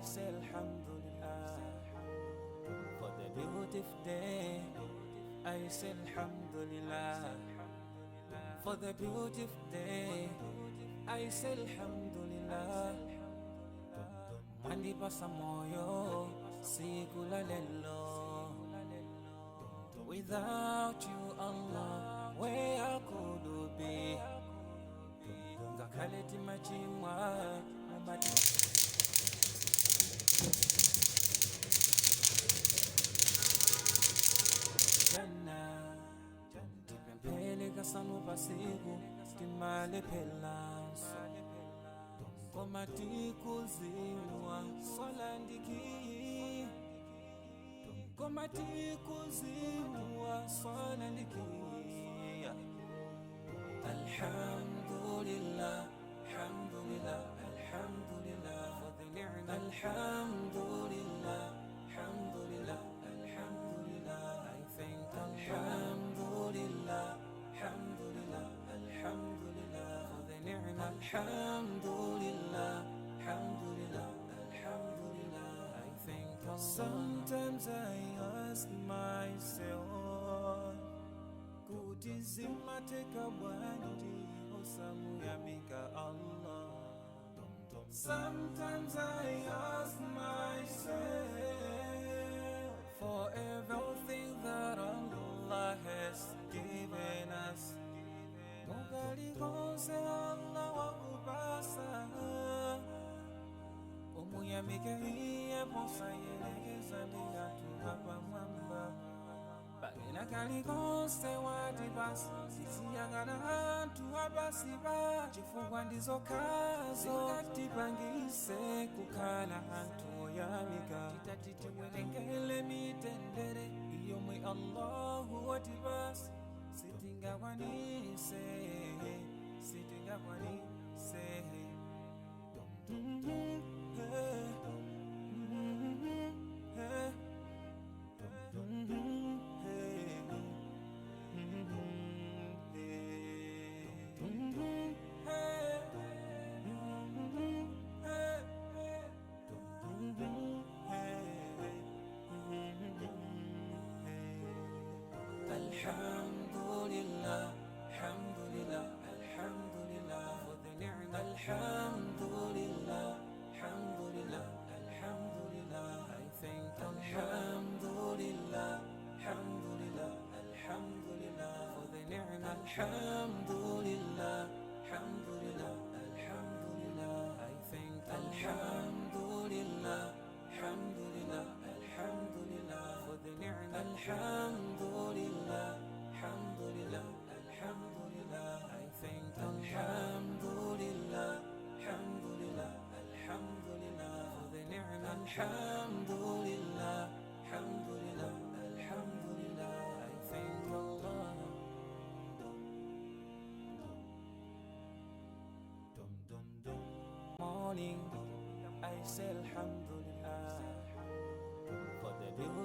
say Alhamdulillah. For the beautiful day, I say Alhamdulillah. For the beautiful day, I say Alhamdulillah. Mandipasa moyo siku la lelo. Without you, Allah, where could we be? Ngakaleti machimwa mabati jana tipempele kasanu pasiku timale pelanso komatiku ziwa solandiki komatiku ziwa solandiki Alhamdulillah, Alhamdulillah, Alhamdulillah for the ni'mah. Alhamdulillah, Alhamdulillah, Alhamdulillah. I thank Alhamdulillah, Alhamdulillah, Alhamdulillah for the ni'mah. Alhamdulillah, Alhamdulillah, Alhamdulillah. I thank Allah. Sometimes I ask myself, kuti zimateka bwanji osamuyamika Allah. Sometimes I ask myself for everything that Allah has given us. Mugali konse Allah wakupasa umuyamike hiye posa yelekeza ligatu hapa mwamba. Bagina kali konse watibasi sisiyagala hantu abasiba chifukwa ndizo kazo katipangise kukala hantu oyamika titatitiwelengele mitendere iyomwe Allahu watibasi sitingakwanise Alhamdulillah, Alhamdulillah, Alhamdulillah for the ni'mah. Alhamdulillah, Alhamdulillah, Alhamdulillah. I thank Alhamdulillah, Alhamdulillah, Alhamdulillah for the ni'mah. Alhamdulillah, Alhamdulillah, Alhamdulillah. I thank Alhamdulillah, Alhamdulillah, Alhamdulillah for the ni'mah. Alhamdulillah, Alhamdulillah, Alhamdulillah. I thank Alhamdulillah, Alhamdulillah, Alhamdulillah for the ni'mah. Alhamdulillah, Alhamdulillah, Alhamdulillah. I thank Allah. Morning, I say Alhamdulillah for the beauty.